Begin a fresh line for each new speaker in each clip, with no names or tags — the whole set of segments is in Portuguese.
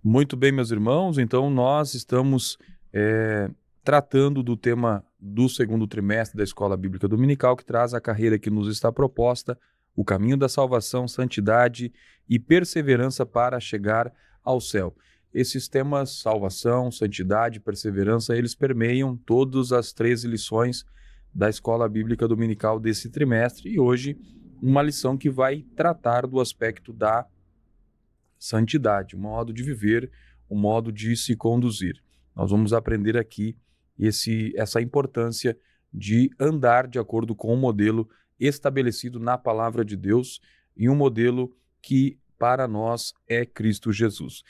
Muito bem, meus irmãos, então nós estamos tratando do tema do segundo trimestre da Escola Bíblica Dominical, que traz a carreira que nos está proposta, o caminho da salvação, santidade e perseverança para chegar ao céu. Esses temas, salvação, santidade e perseverança, eles permeiam todas as 13 lições da Escola Bíblica Dominical desse trimestre, e hoje uma lição que vai tratar do aspecto da santidade, o modo de viver, o modo de se conduzir. Nós vamos aprender aqui essa importância de andar de acordo com o modelo estabelecido na Palavra de Deus e um modelo que para nós é Cristo Jesus.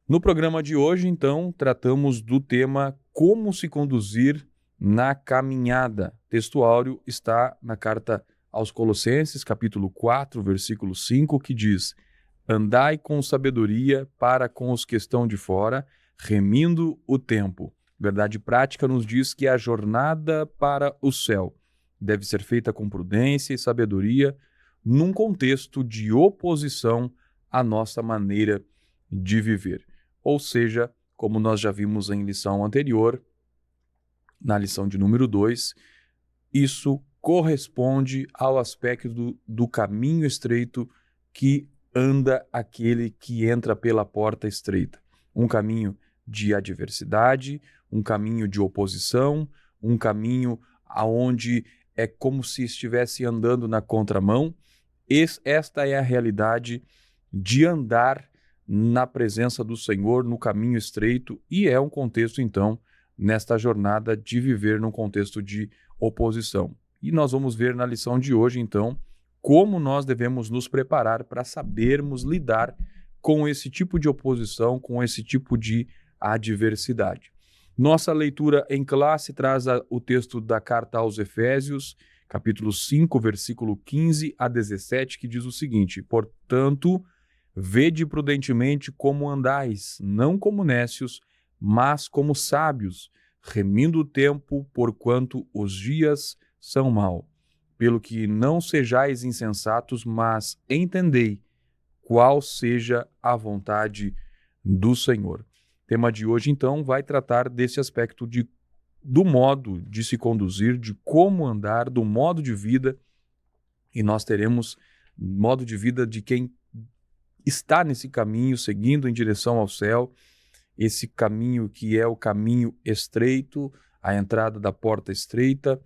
No programa de hoje, então, tratamos do tema como se conduzir na caminhada. O texto áureo está na carta aos Colossenses, capítulo 4, versículo 5, que diz: andai com sabedoria para com os que estão de fora, remindo o tempo. Verdade prática nos diz que a jornada para o céu deve ser feita com prudência e sabedoria, num contexto de oposição à nossa maneira de viver. Ou seja, como nós já vimos em lição anterior, na lição de número 2, isso corresponde ao aspecto do caminho estreito que anda aquele que entra pela porta estreita. Um caminho de adversidade, um caminho de oposição, um caminho aonde é como se estivesse andando na contramão. Esta é a realidade de andar na presença do Senhor, no caminho estreito, e é um contexto, então, nesta jornada de viver num contexto de oposição. E nós vamos ver na lição de hoje, então, como nós devemos nos preparar para sabermos lidar com esse tipo de oposição, com esse tipo de adversidade. Nossa leitura em classe traz o texto da carta aos Efésios, capítulo 5, versículo 15 a 17, que diz o seguinte: portanto, vede prudentemente como andais, não como nécios, mas como sábios, remindo o tempo, porquanto os dias são maus. Pelo que não sejais insensatos, mas entendei qual seja a vontade do Senhor. O tema de hoje, então, vai tratar desse aspecto do modo de se conduzir, de como andar, do modo de vida, e nós teremos modo de vida de quem está nesse caminho, seguindo em direção ao céu, esse caminho que é o caminho estreito, a entrada da porta estreita,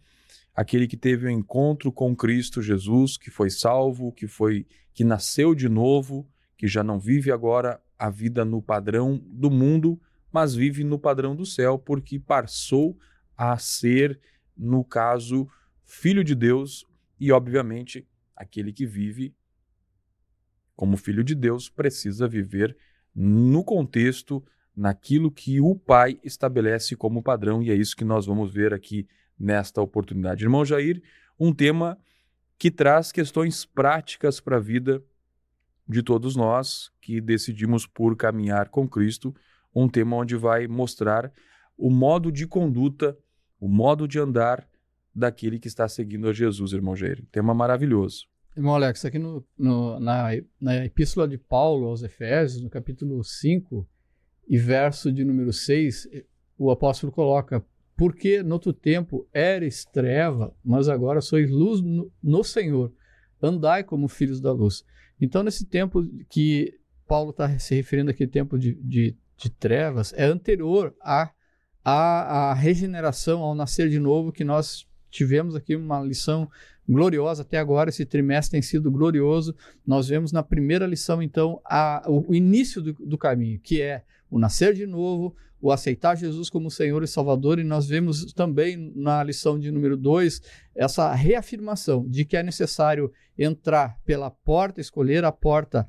aquele que teve um encontro com Cristo Jesus, que foi salvo, que nasceu de novo, que já não vive agora a vida no padrão do mundo, mas vive no padrão do céu, porque passou a ser, no caso, filho de Deus, e obviamente aquele que vive como filho de Deus precisa viver no contexto, naquilo que o Pai estabelece como padrão, e é isso que nós vamos ver aqui nesta oportunidade. Irmão Jair, um tema que traz questões práticas para a vida de todos nós que decidimos por caminhar com Cristo, um tema onde vai mostrar o modo de conduta, o modo de andar daquele que está seguindo a Jesus, irmão Jair. Tema maravilhoso.
Irmão Alex, aqui na Epístola de Paulo aos Efésios, no capítulo 5 e verso de número 6, o apóstolo coloca: porque no outro tempo eres treva, mas agora sois luz no Senhor. Andai como filhos da luz. Então, nesse tempo que Paulo está se referindo aqui, tempo de trevas, é anterior à regeneração, ao nascer de novo, que nós tivemos aqui uma lição gloriosa até agora. Esse trimestre tem sido glorioso. Nós vemos na primeira lição, então, o início do caminho, que é o nascer de novo, o aceitar Jesus como Senhor e Salvador, e nós vemos também na lição de número 2 essa reafirmação de que é necessário entrar pela porta, escolher a porta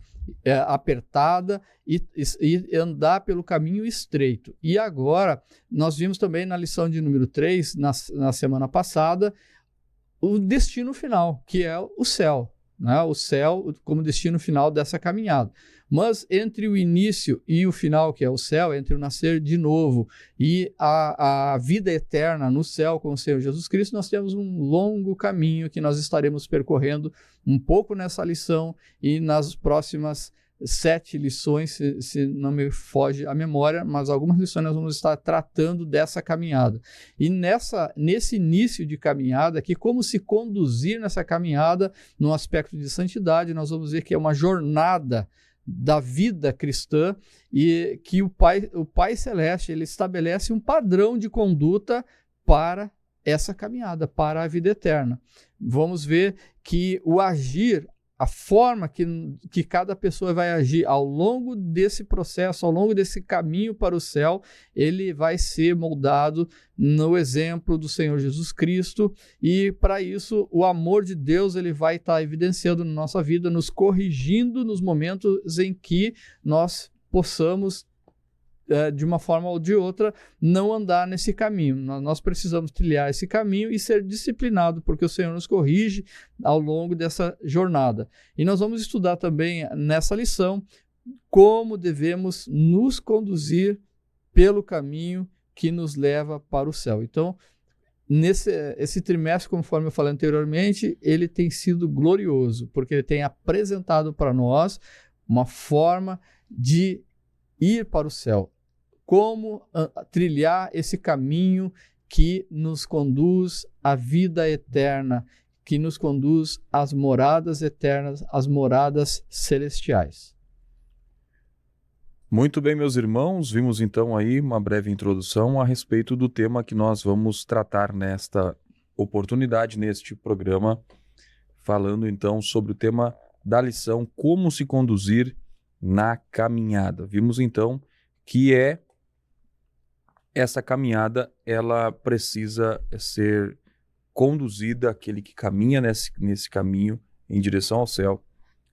apertada e andar pelo caminho estreito. E agora, nós vimos também na lição de número 3, na semana passada, o destino final, que é o céu, né? O céu como destino final dessa caminhada. Mas entre o início e o final, que é o céu, entre o nascer de novo e a vida eterna no céu com o Senhor Jesus Cristo, nós temos um longo caminho que nós estaremos percorrendo um pouco nessa lição e nas próximas 7 lições, se não me foge a memória, mas algumas lições nós vamos estar tratando dessa caminhada. E nesse início de caminhada aqui, como se conduzir nessa caminhada no aspecto de santidade, nós vamos ver que é uma jornada da vida cristã e que o Pai Celeste ele estabelece um padrão de conduta para essa caminhada, para a vida eterna. Vamos ver que o agir, a forma que cada pessoa vai agir ao longo desse processo, ao longo desse caminho para o céu, ele vai ser moldado no exemplo do Senhor Jesus Cristo, e para isso o amor de Deus ele vai estar evidenciando na nossa vida, nos corrigindo nos momentos em que nós possamos de uma forma ou de outra, não andar nesse caminho. Nós precisamos trilhar esse caminho e ser disciplinado, porque o Senhor nos corrige ao longo dessa jornada. E nós vamos estudar também nessa lição como devemos nos conduzir pelo caminho que nos leva para o céu. Então, esse trimestre, conforme eu falei anteriormente, ele tem sido glorioso, porque ele tem apresentado para nós uma forma de ir para o céu. Como trilhar esse caminho que nos conduz à vida eterna, que nos conduz às moradas eternas, às moradas celestiais.
Muito bem, meus irmãos, vimos então aí uma breve introdução a respeito do tema que nós vamos tratar nesta oportunidade, neste programa, falando então sobre o tema da lição Como se conduzir na caminhada. Vimos então que essa caminhada ela precisa ser conduzida, aquele que caminha nesse caminho em direção ao céu,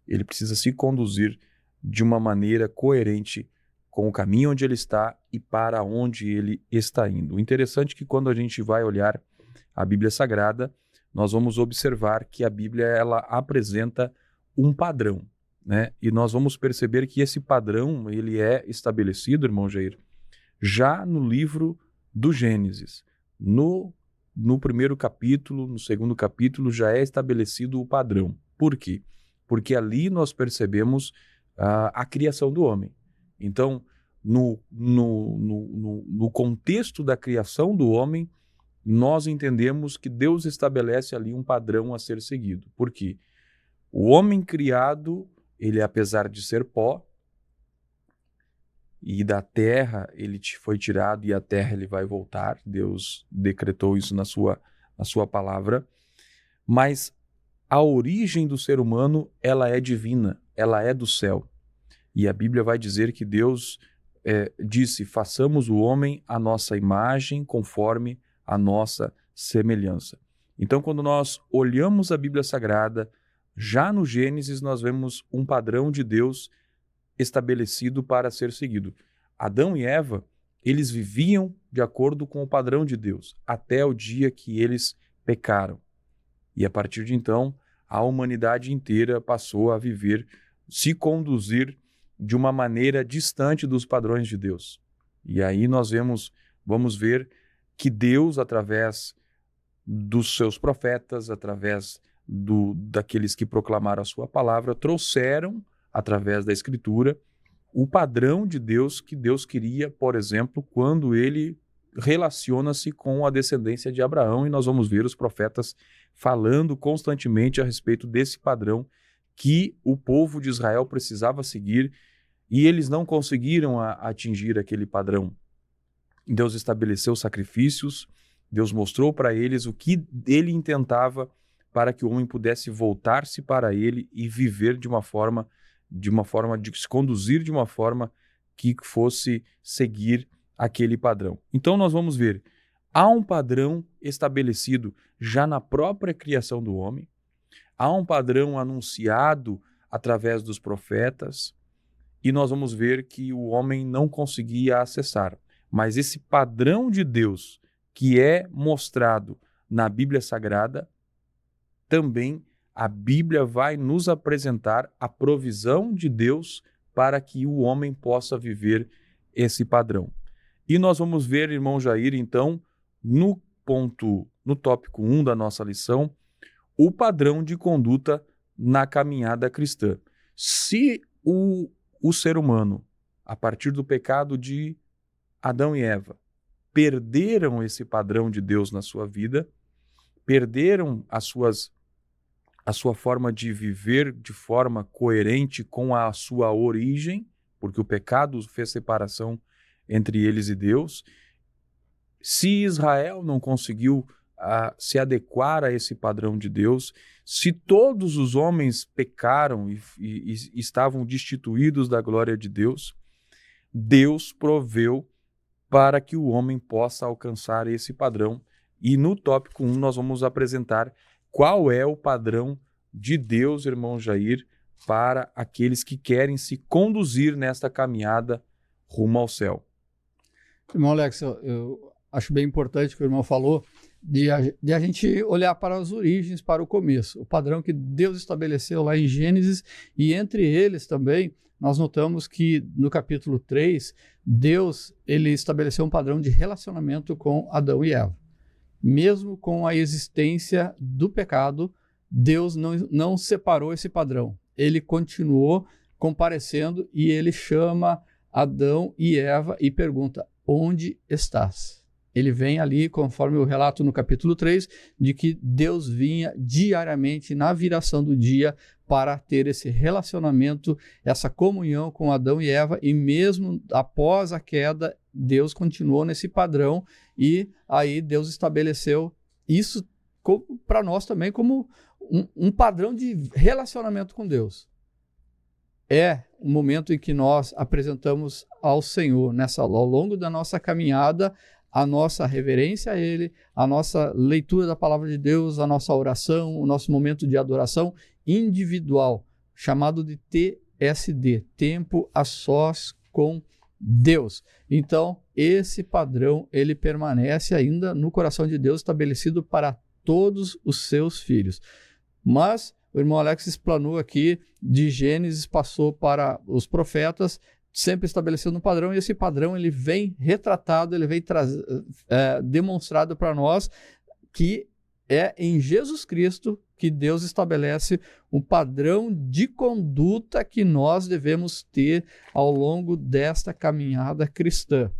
ele precisa se conduzir de uma maneira coerente com o caminho onde ele está e para onde ele está indo. O interessante é que quando a gente vai olhar a Bíblia Sagrada, nós vamos observar que a Bíblia ela apresenta um padrão, né? E nós vamos perceber que esse padrão ele é estabelecido, irmão Jair, já no livro do Gênesis. No primeiro capítulo, no segundo capítulo, já é estabelecido o padrão. Por quê? Porque ali nós percebemos a criação do homem. Então, no contexto da criação do homem, nós entendemos que Deus estabelece ali um padrão a ser seguido. Por quê? O homem criado, ele apesar de ser pó, e da terra ele foi tirado e a terra ele vai voltar. Deus decretou isso na sua palavra. Mas a origem do ser humano, ela é divina, ela é do céu. E a Bíblia vai dizer que Deus disse, façamos o homem à nossa imagem, conforme a nossa semelhança. Então, quando nós olhamos a Bíblia Sagrada, já no Gênesis nós vemos um padrão de Deus estabelecido para ser seguido. Adão e Eva, eles viviam de acordo com o padrão de Deus, até o dia que eles pecaram. E a partir de então, a humanidade inteira passou a viver, se conduzir de uma maneira distante dos padrões de Deus. E aí nós vamos ver que Deus, através dos seus profetas, através daqueles que proclamaram a sua palavra, trouxeram através da Escritura, o padrão de Deus que Deus queria, por exemplo, quando ele relaciona-se com a descendência de Abraão, e nós vamos ver os profetas falando constantemente a respeito desse padrão que o povo de Israel precisava seguir, e eles não conseguiram atingir aquele padrão. Deus estabeleceu sacrifícios, Deus mostrou para eles o que ele intentava para que o homem pudesse voltar-se para ele e viver de se conduzir de uma forma que fosse seguir aquele padrão. Então nós vamos ver, há um padrão estabelecido já na própria criação do homem, há um padrão anunciado através dos profetas, e nós vamos ver que o homem não conseguia acessar. Mas esse padrão de Deus que é mostrado na Bíblia Sagrada, também a Bíblia vai nos apresentar a provisão de Deus para que o homem possa viver esse padrão. E nós vamos ver, irmão Jair, então, no tópico 1 da nossa lição, o padrão de conduta na caminhada cristã. Se o ser humano, a partir do pecado de Adão e Eva, perderam esse padrão de Deus na sua vida, perderam a sua forma de viver de forma coerente com a sua origem, porque o pecado fez separação entre eles e Deus. Se Israel não conseguiu se adequar a esse padrão de Deus, se todos os homens pecaram e estavam destituídos da glória de Deus, Deus proveu para que o homem possa alcançar esse padrão. E no tópico 1 nós vamos apresentar qual é o padrão de Deus, irmão Jair, para aqueles que querem se conduzir nesta caminhada rumo ao céu.
Irmão Alex, eu acho bem importante o que o irmão falou, de a gente olhar para as origens, para o começo, o padrão que Deus estabeleceu lá em Gênesis, e entre eles também nós notamos que no capítulo 3, Deus ele estabeleceu um padrão de relacionamento com Adão e Eva. Mesmo com a existência do pecado, Deus não separou esse padrão. Ele continuou comparecendo e ele chama Adão e Eva e pergunta: onde estás? Ele vem ali, conforme o relato no capítulo 3, de que Deus vinha diariamente na viração do dia para ter esse relacionamento, essa comunhão com Adão e Eva, e mesmo após a queda, Deus continuou nesse padrão, e aí Deus estabeleceu isso para nós também como um padrão de relacionamento com Deus. É o momento em que nós apresentamos ao Senhor, ao longo da nossa caminhada, a nossa reverência a Ele, a nossa leitura da palavra de Deus, a nossa oração, o nosso momento de adoração individual, chamado de TSD, tempo a sós com Deus. Então, esse padrão, ele permanece ainda no coração de Deus, estabelecido para todos os seus filhos. Mas o irmão Alex explanou aqui, de Gênesis passou para os profetas, sempre estabelecendo um padrão, e esse padrão ele vem retratado, ele vem demonstrado para nós que é em Jesus Cristo que Deus estabelece um padrão de conduta que nós devemos ter ao longo desta caminhada cristã.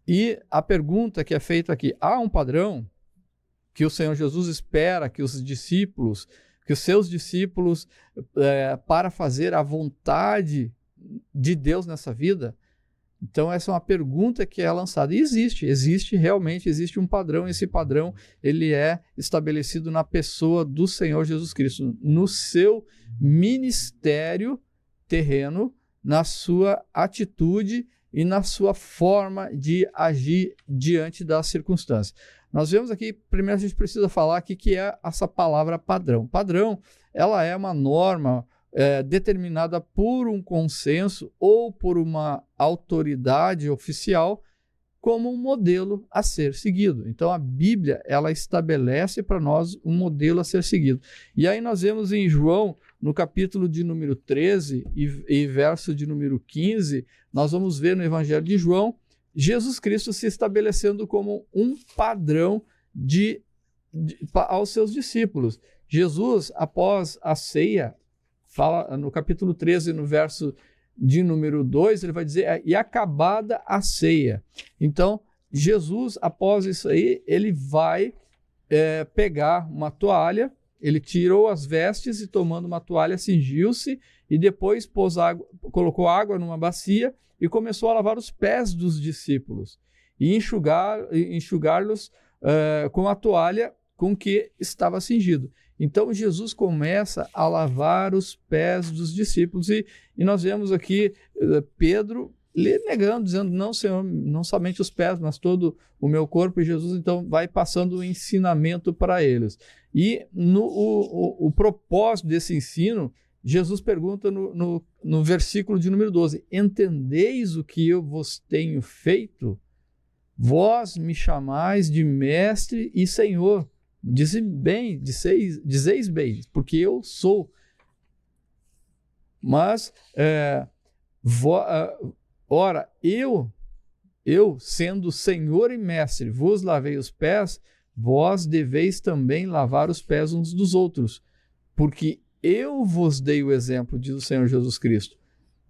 E a pergunta que é feita aqui: há um padrão que o Senhor Jesus espera que os seus discípulos, para fazer a vontade de Deus nessa vida? Então essa é uma pergunta que é lançada, e realmente existe um padrão. Esse padrão ele é estabelecido na pessoa do Senhor Jesus Cristo, no seu ministério terreno, na sua atitude e na sua forma de agir diante das circunstâncias. Nós vemos aqui, primeiro a gente precisa falar aqui que é essa palavra padrão. Padrão, ela é uma norma determinada por um consenso ou por uma autoridade oficial como um modelo a ser seguido. Então a Bíblia ela estabelece para nós um modelo a ser seguido. E aí nós vemos em João, no capítulo de número 13 e verso de número 15, nós vamos ver no Evangelho de João, Jesus Cristo se estabelecendo como um padrão aos seus discípulos. Jesus, após a ceia, fala no capítulo 13, no verso de número 2, ele vai dizer: e acabada a ceia. Então, Jesus, após isso aí, ele vai pegar uma toalha, ele tirou as vestes e, tomando uma toalha, cingiu-se e depois colocou água numa bacia e começou a lavar os pés dos discípulos e enxugar-los com a toalha com que estava cingido. Então, Jesus começa a lavar os pés dos discípulos e nós vemos aqui Pedro lhe negando, dizendo: não, Senhor, não somente os pés, mas todo o meu corpo. E Jesus, então, vai passando o ensinamento para eles. E o propósito desse ensino, Jesus pergunta no versículo de número 12: entendeis o que eu vos tenho feito? Vós me chamais de mestre e Senhor. Dizeis bem, porque eu sou. Mas, ora, eu, sendo Senhor e mestre, vos lavei os pés, vós deveis também lavar os pés uns dos outros, porque eu vos dei o exemplo, diz o Senhor Jesus Cristo.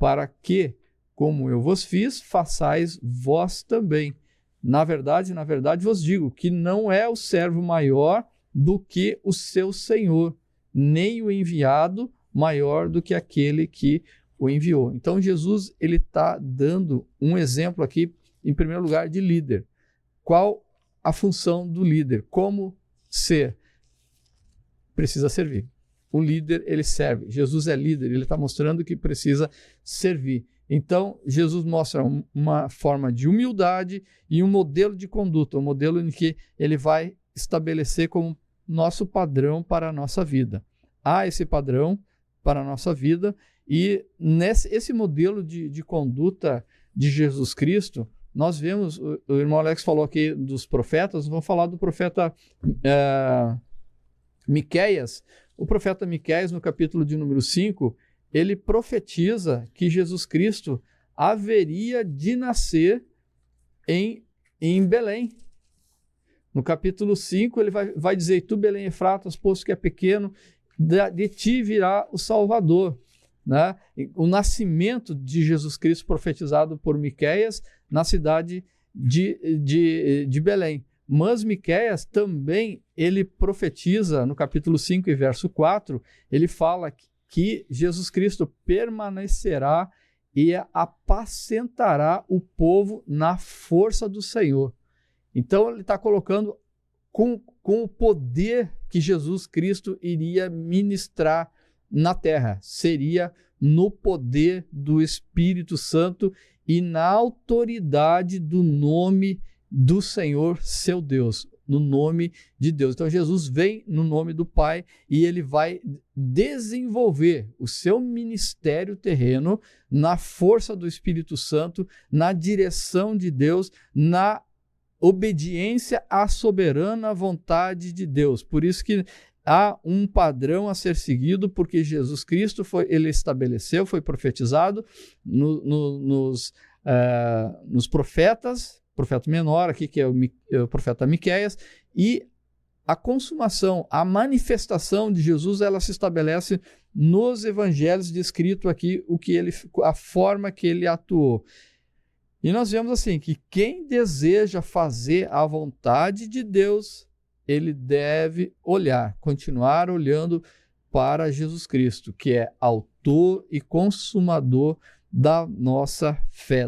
para que, como eu vos fiz, façais vós também. Na verdade, vos digo que não é o servo maior do que o seu senhor, nem o enviado maior do que aquele que o enviou. Então, Jesus ele está dando um exemplo aqui, em primeiro lugar, de líder. Qual a função do líder? Como ser? Precisa servir. O líder, ele serve. Jesus é líder, ele está mostrando que precisa servir. Então, Jesus mostra uma forma de humildade e um modelo de conduta, um modelo em que ele vai estabelecer como nosso padrão para a nossa vida. Há esse padrão para a nossa vida e esse modelo de conduta de Jesus Cristo, nós vemos, o irmão Alex falou aqui dos profetas, vamos falar do profeta Miqueias. O profeta Miqueias, no capítulo de número 5, ele profetiza que Jesus Cristo haveria de nascer em Belém. No capítulo 5, ele vai dizer: tu, Belém Efratas, posto que é pequeno, de ti virá o Salvador. Né? O nascimento de Jesus Cristo profetizado por Miqueias na cidade de Belém. Mas Miqueias também, ele profetiza, no capítulo 5 e verso 4, ele fala que Jesus Cristo permanecerá e apacentará o povo na força do Senhor. Então, ele está colocando com o poder que Jesus Cristo iria ministrar na terra. Seria no poder do Espírito Santo e na autoridade do nome do Senhor, seu Deus, no nome de Deus. Então, Jesus vem no nome do Pai e ele vai desenvolver o seu ministério terreno na força do Espírito Santo, na direção de Deus, na obediência à soberana vontade de Deus. Por isso que há um padrão a ser seguido, porque Jesus Cristo ele estabeleceu, foi profetizado nos profetas, profeta menor aqui, que é o profeta Miqueias, e a consumação, a manifestação de Jesus, ela se estabelece nos evangelhos, descrito aqui a forma que ele atuou. E nós vemos assim, que quem deseja fazer a vontade de Deus, ele deve continuar olhando para Jesus Cristo, que é autor e consumador da nossa fé.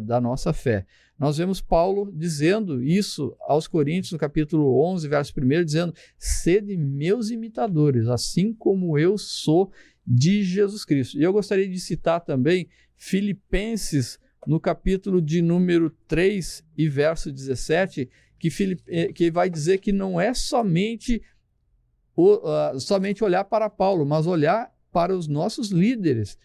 Nós vemos Paulo dizendo isso aos Coríntios, no capítulo 11, verso 1, dizendo: sede meus imitadores, assim como eu sou de Jesus Cristo. E eu gostaria de citar também Filipenses, no capítulo de número 3 e verso 17, que vai dizer que não é somente olhar para Paulo, mas olhar para os nossos líderes,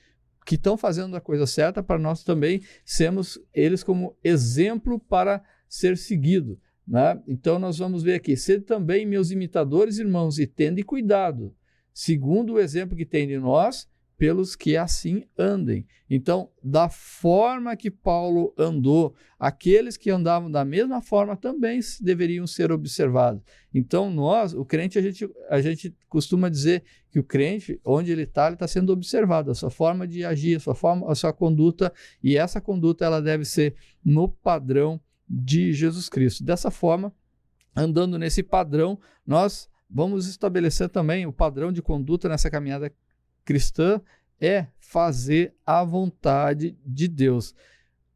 que estão fazendo a coisa certa, para nós também sermos eles como exemplo para ser seguido. Né? Então nós vamos ver aqui: sede também meus imitadores, irmãos, e tende cuidado, segundo o exemplo que tem de nós, pelos que assim andem. Então, da forma que Paulo andou, aqueles que andavam da mesma forma também deveriam ser observados. Então, o crente, a gente costuma dizer que o crente, onde ele está sendo observado, a sua forma de agir, a sua conduta, e essa conduta ela deve ser no padrão de Jesus Cristo. Dessa forma, andando nesse padrão, nós vamos estabelecer também o padrão de conduta nessa caminhada cristã, é fazer a vontade de Deus.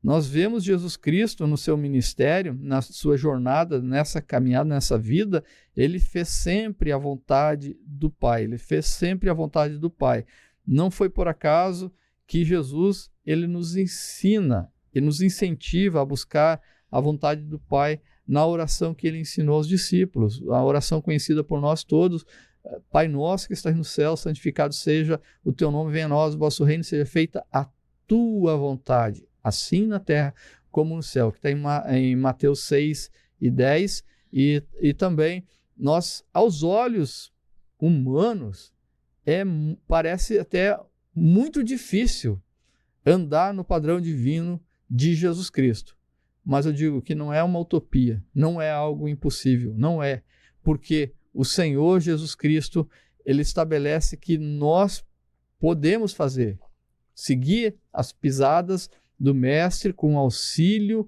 Nós vemos Jesus Cristo no seu ministério, na sua jornada, nessa caminhada, nessa vida, ele fez sempre a vontade do Pai, ele fez sempre a vontade do Pai. Não foi por acaso que Jesus, ele nos ensina e nos incentiva a buscar a vontade do Pai na oração que ele ensinou aos discípulos, a oração conhecida por nós todos: Pai nosso que estás no céu, santificado seja o teu nome, venha a nós o vosso reino, seja feita a tua vontade, assim na terra como no céu, que está em Mateus 6 e 10, e também nós, aos olhos humanos, parece até muito difícil andar no padrão divino de Jesus Cristo, mas eu digo que não é uma utopia, não é algo impossível, não é, porque o Senhor Jesus Cristo, ele estabelece que nós podemos fazer seguir as pisadas do Mestre com auxílio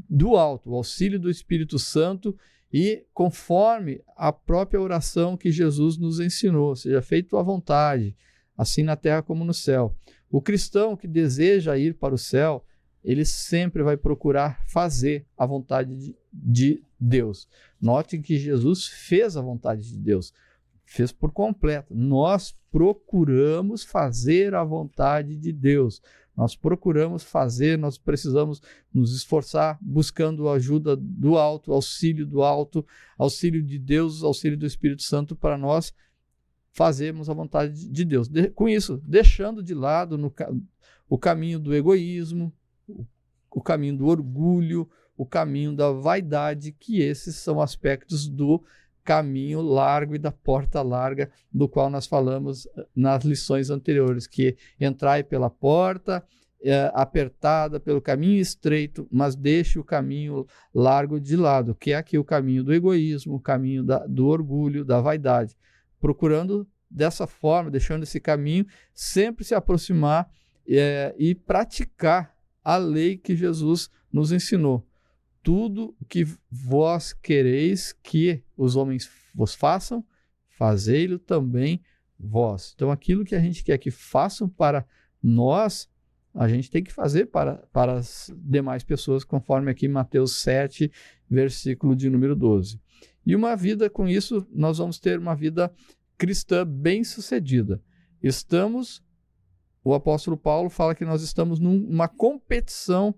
do alto, o auxílio do Espírito Santo e conforme a própria oração que Jesus nos ensinou, seja feito à vontade, assim na terra como no céu. O cristão que deseja ir para o céu, ele sempre vai procurar fazer a vontade de Deus. Notem que Jesus fez a vontade de Deus, fez por completo. Nós procuramos fazer a vontade de Deus. Nós procuramos fazer, nós precisamos nos esforçar buscando a ajuda do alto, auxílio de Deus, auxílio do Espírito Santo para nós fazermos a vontade de Deus. Com isso, deixando de lado o caminho do egoísmo, o caminho do orgulho, o caminho da vaidade, que esses são aspectos do caminho largo e da porta larga, do qual nós falamos nas lições anteriores, que entrai pela porta apertada, pelo caminho estreito, mas deixe o caminho largo de lado, que é aqui o caminho do egoísmo, o caminho do orgulho, da vaidade. Procurando dessa forma, deixando esse caminho, sempre se aproximar e praticar a lei que Jesus nos ensinou. Tudo o que vós quereis que os homens vos façam, fazei-lo também vós. Então, aquilo que a gente quer que façam para nós, a gente tem que fazer para as demais pessoas, conforme aqui Mateus 7, versículo de número 12. E uma vida, com isso, nós vamos ter uma vida cristã bem-sucedida. O apóstolo Paulo fala que nós estamos numa competição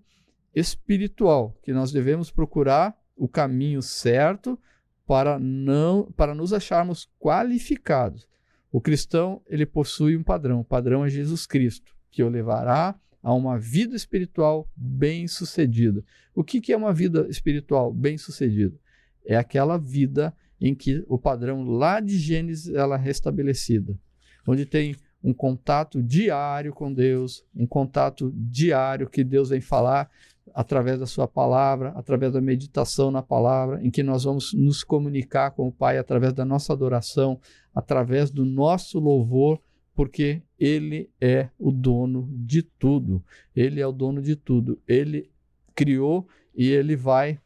espiritual, que nós devemos procurar o caminho certo para nos acharmos qualificados. O cristão, ele possui um padrão, o padrão é Jesus Cristo, que o levará a uma vida espiritual bem-sucedida. O que é uma vida espiritual bem-sucedida? É aquela vida em que o padrão lá de Gênesis ela é restabelecida, onde tem um contato diário com Deus, um contato diário que Deus vem falar através da sua palavra, através da meditação na palavra, em que nós vamos nos comunicar com o Pai através da nossa adoração, através do nosso louvor, porque Ele é o dono de tudo. Ele é o dono de tudo. Ele criou e Ele vai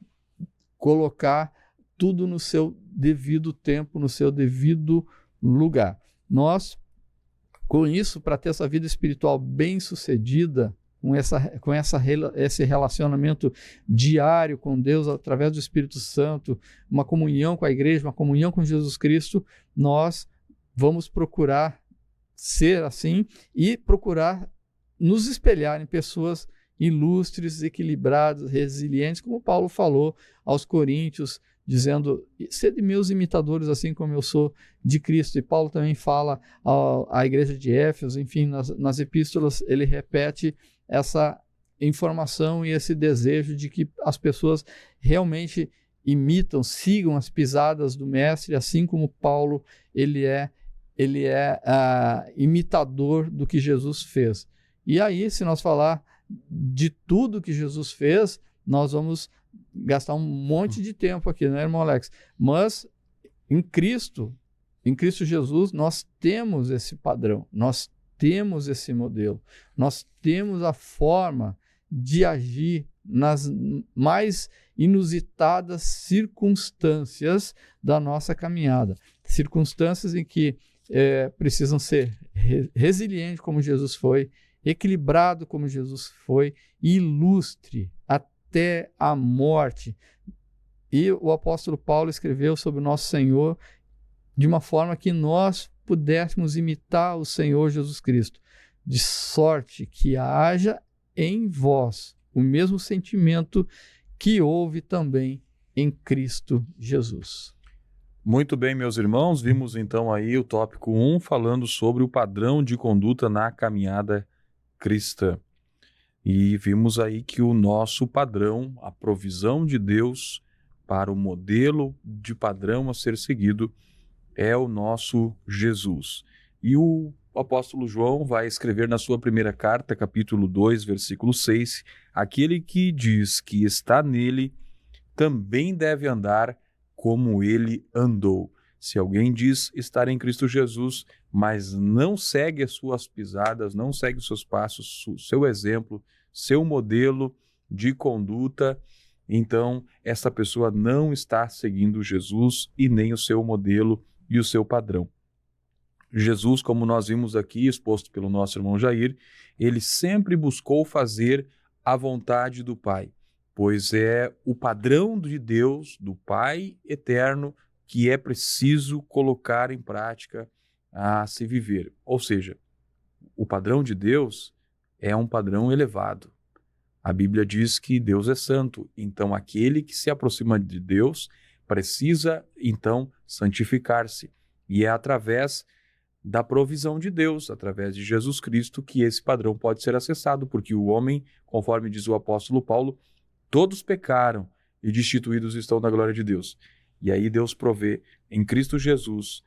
colocar tudo no seu devido tempo, no seu devido lugar. Nós, com isso, para ter essa vida espiritual bem-sucedida, com esse relacionamento diário com Deus, através do Espírito Santo, uma comunhão com a igreja, uma comunhão com Jesus Cristo, nós vamos procurar ser assim e procurar nos espelhar em pessoas ilustres, equilibradas, resilientes, como Paulo falou aos Coríntios, dizendo, sede meus imitadores assim como eu sou de Cristo. E Paulo também fala à igreja de Éfeso, enfim, nas epístolas ele repete essa informação e esse desejo de que as pessoas realmente imitam, sigam as pisadas do Mestre, assim como Paulo, ele é imitador do que Jesus fez. E aí, se nós falar de tudo que Jesus fez, nós vamos gastar um monte de tempo aqui, né, irmão Alex? Mas em Cristo Jesus, nós temos esse padrão, nós temos esse modelo, nós temos a forma de agir nas mais inusitadas circunstâncias da nossa caminhada. Circunstâncias em que precisam ser resiliente como Jesus foi, equilibrado como Jesus foi, ilustre até a morte. E o apóstolo Paulo escreveu sobre o nosso Senhor de uma forma que nós pudéssemos imitar o Senhor Jesus Cristo, de sorte que haja em vós o mesmo sentimento que houve também em Cristo Jesus.
Muito bem, meus irmãos, vimos então aí o tópico 1 falando sobre o padrão de conduta na caminhada cristã. E vimos aí que o nosso padrão, a provisão de Deus para o modelo de padrão a ser seguido é o nosso Jesus. E o apóstolo João vai escrever na sua primeira carta, capítulo 2, versículo 6, aquele que diz que está nele também deve andar como ele andou. Se alguém diz estar em Cristo Jesus, mas não segue as suas pisadas, não segue os seus passos, seu exemplo, seu modelo de conduta, então essa pessoa não está seguindo Jesus e nem o seu modelo e o seu padrão. Jesus, como nós vimos aqui, exposto pelo nosso irmão Jair, ele sempre buscou fazer a vontade do Pai, pois é o padrão de Deus, do Pai eterno, que é preciso colocar em prática a se viver. Ou seja, o padrão de Deus é um padrão elevado. A Bíblia diz que Deus é santo, então aquele que se aproxima de Deus precisa, então, santificar-se. E é através da provisão de Deus, através de Jesus Cristo, que esse padrão pode ser acessado, porque o homem, conforme diz o apóstolo Paulo, todos pecaram e destituídos estão da glória de Deus. E aí Deus provê em Cristo Jesus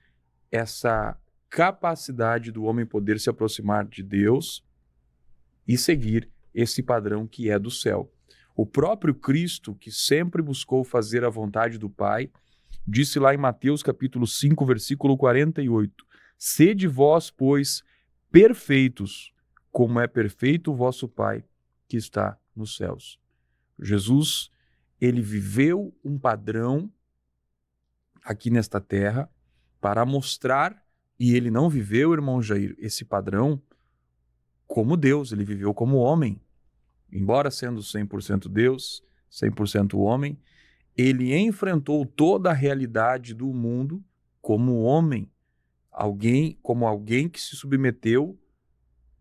essa capacidade do homem poder se aproximar de Deus e seguir esse padrão que é do céu. O próprio Cristo, que sempre buscou fazer a vontade do Pai, disse lá em Mateus capítulo 5, versículo 48, sede vós, pois, perfeitos, como é perfeito o vosso Pai que está nos céus. Jesus, ele viveu um padrão aqui nesta terra para mostrar, e ele não viveu, irmão Jair, esse padrão como Deus, ele viveu como homem. Embora sendo 100% Deus, 100% homem, ele enfrentou toda a realidade do mundo como homem, como alguém que se submeteu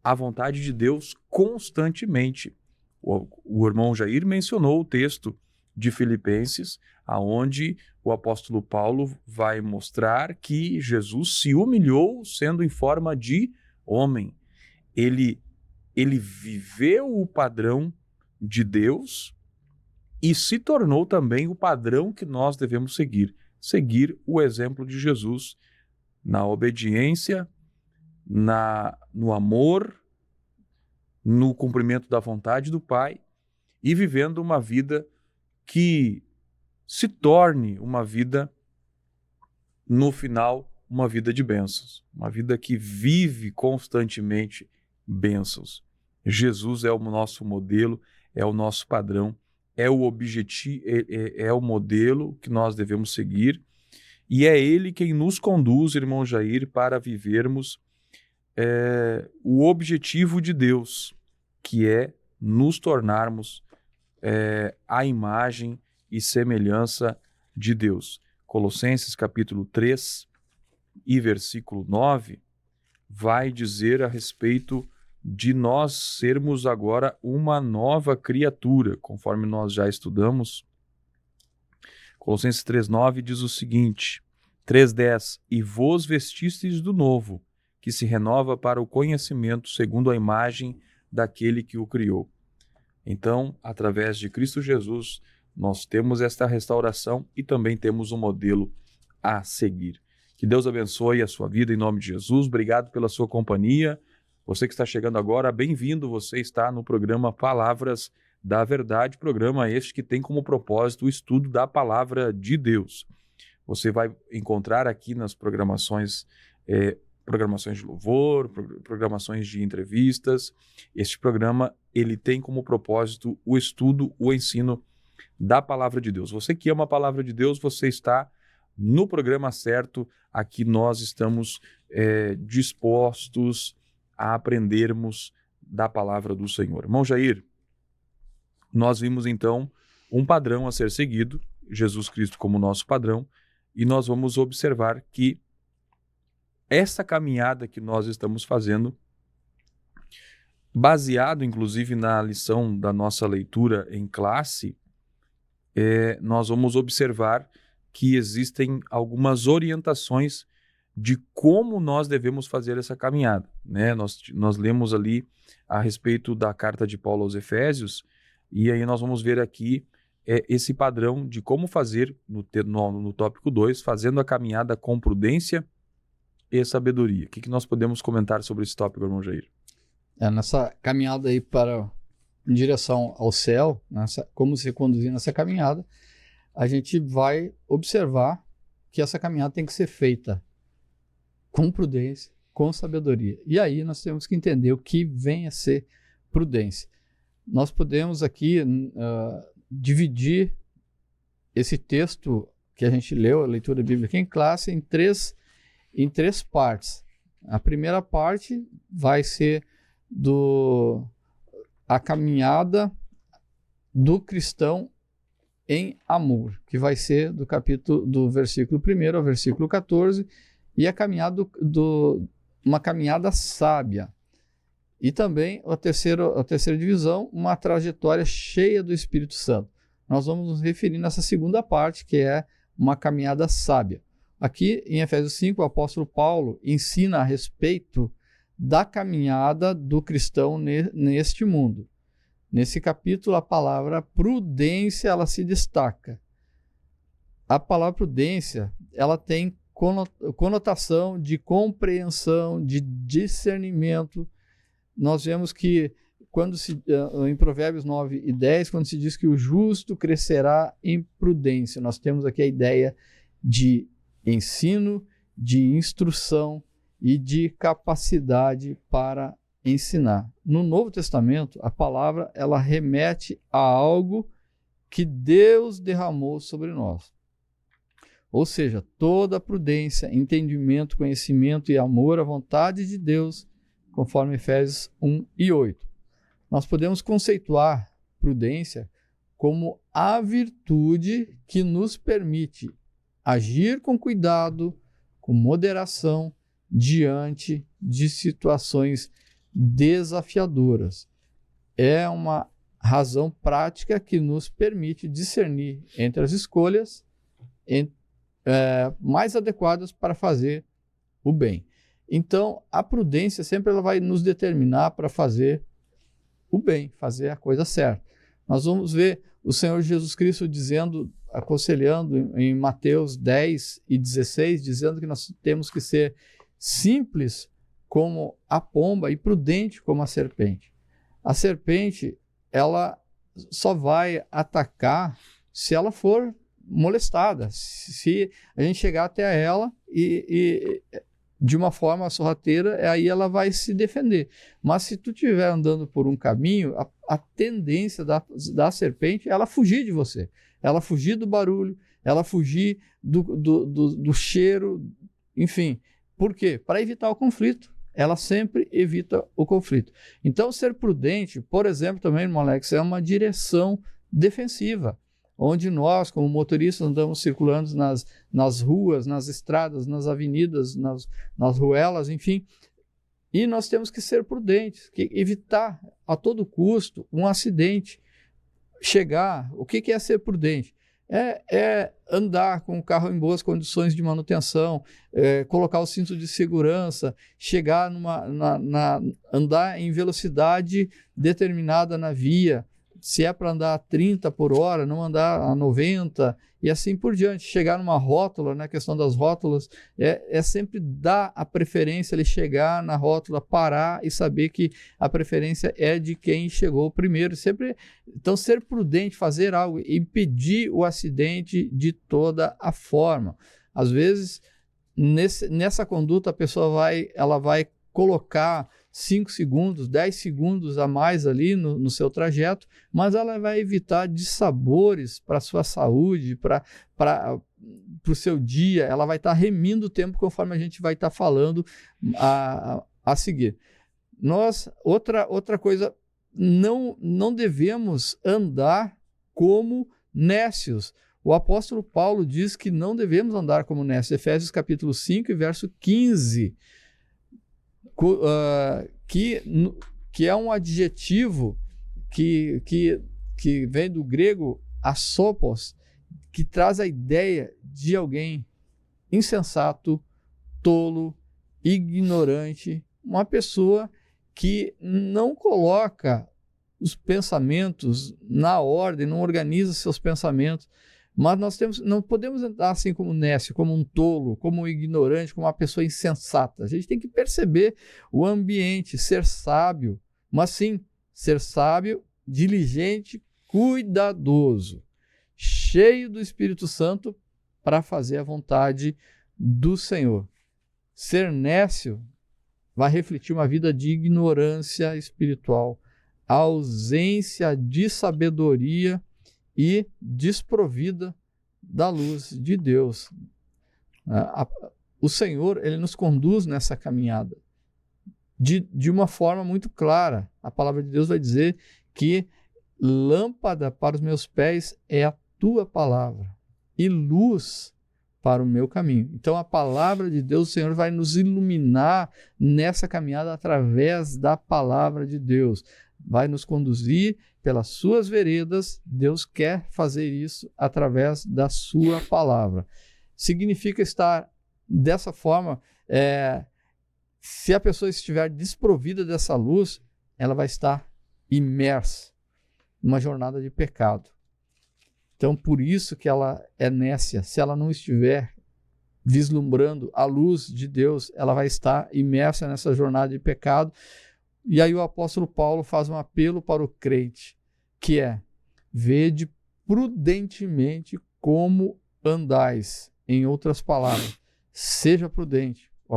à vontade de Deus constantemente. O irmão Jair mencionou o texto de Filipenses, aonde o apóstolo Paulo vai mostrar que Jesus se humilhou sendo em forma de homem. Ele viveu o padrão de Deus e se tornou também o padrão que nós devemos seguir o exemplo de Jesus na obediência, no amor, no cumprimento da vontade do Pai e vivendo uma vida que se torne uma vida, no final, uma vida de bênçãos, uma vida que vive constantemente bênçãos. Jesus é o nosso modelo, é o nosso padrão, é o objetivo, é o modelo que nós devemos seguir e é ele quem nos conduz, irmão Jair, para vivermos o objetivo de Deus, que é nos tornarmos a imagem e semelhança de Deus. Colossenses capítulo 3 e versículo 9 vai dizer a respeito de nós sermos agora uma nova criatura, conforme nós já estudamos. Colossenses 3:9 diz o seguinte, 3:10, e vos vestistes do novo, que se renova para o conhecimento segundo a imagem daquele que o criou. Então, através de Cristo Jesus, nós temos esta restauração e também temos um modelo a seguir. Que Deus abençoe a sua vida em nome de Jesus. Obrigado pela sua companhia. Você que está chegando agora, bem-vindo. Você está no programa Palavras da Verdade, programa este que tem como propósito o estudo da Palavra de Deus. Você vai encontrar aqui nas programações de louvor, programações de entrevistas. Este programa ele tem como propósito o estudo, o ensino da Palavra de Deus. Você que ama a Palavra de Deus, você está no programa certo. Aqui nós estamos dispostos a aprendermos da Palavra do Senhor. Irmão Jair, nós vimos então um padrão a ser seguido, Jesus Cristo como nosso padrão, e nós vamos observar que essa caminhada que nós estamos fazendo, baseado inclusive na lição da nossa leitura em classe, nós vamos observar que existem algumas orientações de como nós devemos fazer essa caminhada, né? Nós lemos ali a respeito da carta de Paulo aos Efésios, e aí nós vamos ver aqui esse padrão de como fazer, no tópico 2, fazendo a caminhada com prudência e sabedoria. O que nós podemos comentar sobre esse tópico, irmão Jair?
Nessa caminhada aí em direção ao céu, como se conduzir nessa caminhada, a gente vai observar que essa caminhada tem que ser feita com prudência, com sabedoria. E aí nós temos que entender o que vem a ser prudência. Nós podemos aqui dividir esse texto que a gente leu, a leitura bíblica em classe, em três partes. A primeira parte vai ser a caminhada do cristão em amor, que vai ser do versículo 1 ao versículo 14, e a caminhada uma caminhada sábia. E também a terceira divisão, uma trajetória cheia do Espírito Santo. Nós vamos nos referir nessa segunda parte, que é uma caminhada sábia. Aqui em Efésios 5, o apóstolo Paulo ensina a respeito da caminhada do cristão neste mundo. Nesse capítulo, a palavra prudência ela se destaca. A palavra prudência ela tem conotação de compreensão, de discernimento. Nós vemos que em Provérbios 9 e 10, quando se diz que o justo crescerá em prudência, nós temos aqui a ideia de ensino, de instrução e de capacidade para ensinar. No Novo Testamento, a palavra ela remete a algo que Deus derramou sobre nós. Ou seja, toda prudência, entendimento, conhecimento e amor à vontade de Deus, conforme Efésios 1 e 8. Nós podemos conceituar prudência como a virtude que nos permite agir com cuidado, com moderação, diante de situações desafiadoras. É uma razão prática que nos permite discernir entre as escolhas mais adequadas para fazer o bem. Então, a prudência sempre ela vai nos determinar para fazer o bem, fazer a coisa certa. Nós vamos ver o Senhor Jesus Cristo aconselhando em Mateus 10 e 16, dizendo que nós temos que ser simples como a pomba e prudente como a serpente. A serpente, ela só vai atacar se ela for molestada, se a gente chegar até ela e de uma forma sorrateira, aí ela vai se defender. Mas se tu estiver andando por um caminho, a tendência da serpente é ela fugir de você, ela fugir do barulho, ela fugir do cheiro, enfim. Por quê? Para evitar o conflito. Ela sempre evita o conflito. Então, ser prudente, por exemplo, também, irmão Alex, é uma direção defensiva, onde nós, como motoristas, andamos circulando nas ruas, nas estradas, nas avenidas, nas ruelas, enfim, e nós temos que ser prudentes, evitar a todo custo um acidente. O que é ser prudente? É andar com o carro em boas condições de manutenção, colocar o cinto de segurança, chegar andar em velocidade determinada na via. Se é para andar a 30 por hora, não andar a 90 e assim por diante. Chegar numa rótula, né, a questão das rótulas, é sempre dar a preferência, ele chegar na rótula, parar e saber que a preferência é de quem chegou primeiro. Então, ser prudente, fazer algo, impedir o acidente de toda a forma. Às vezes, nessa conduta, a pessoa vai colocar 5 segundos, 10 segundos a mais ali no seu trajeto, mas ela vai evitar dissabores para a sua saúde, para o seu dia, ela vai estar remindo o tempo conforme a gente vai estar falando a seguir. Outra coisa, não devemos andar como nécios. O apóstolo Paulo diz que não devemos andar como nécios, Efésios capítulo 5 e verso 15, que é um adjetivo que vem do grego asopos, que traz a ideia de alguém insensato, tolo, ignorante, uma pessoa que não coloca os pensamentos na ordem, não organiza seus pensamentos. Mas não podemos andar assim como nécio, como um tolo, como um ignorante, como uma pessoa insensata. A gente tem que perceber o ambiente, ser sábio, mas sim, ser sábio, diligente, cuidadoso, cheio do Espírito Santo para fazer a vontade do Senhor. Ser nécio vai refletir uma vida de ignorância espiritual, ausência de sabedoria e desprovida da luz de Deus. O Senhor, ele nos conduz nessa caminhada de uma forma muito clara. A palavra de Deus vai dizer que lâmpada para os meus pés é a tua palavra e luz para o meu caminho. Então a palavra de Deus, o Senhor vai nos iluminar nessa caminhada através da palavra de Deus. Vai nos conduzir pelas suas veredas. Deus quer fazer isso através da sua palavra. Significa estar dessa forma, se a pessoa estiver desprovida dessa luz, ela vai estar imersa numa jornada de pecado. Então, por isso que ela é nécia. Se ela não estiver vislumbrando a luz de Deus, ela vai estar imersa nessa jornada de pecado. E aí o apóstolo Paulo faz um apelo para o crente, que é: vede prudentemente como andais. Em outras palavras, seja prudente. O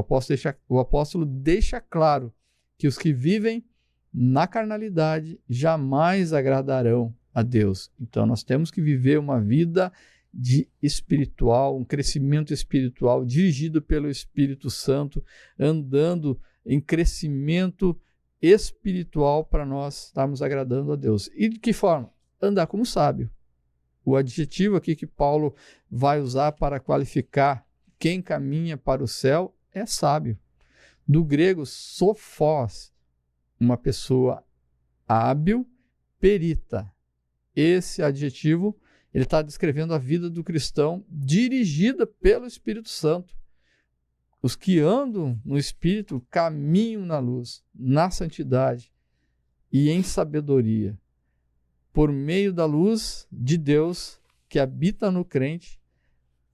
apóstolo deixa claro que os que vivem na carnalidade jamais agradarão a Deus. Então nós temos que viver uma vida espiritual, um crescimento espiritual dirigido pelo Espírito Santo, andando em crescimento espiritual para nós estarmos agradando a Deus. E de que forma? Andar como sábio. O adjetivo aqui que Paulo vai usar para qualificar quem caminha para o céu é sábio. Do grego, sophos, uma pessoa hábil, perita. Esse adjetivo, ele está descrevendo a vida do cristão dirigida pelo Espírito Santo. Os que andam no Espírito caminham na luz, na santidade e em sabedoria. Por meio da luz de Deus que habita no crente,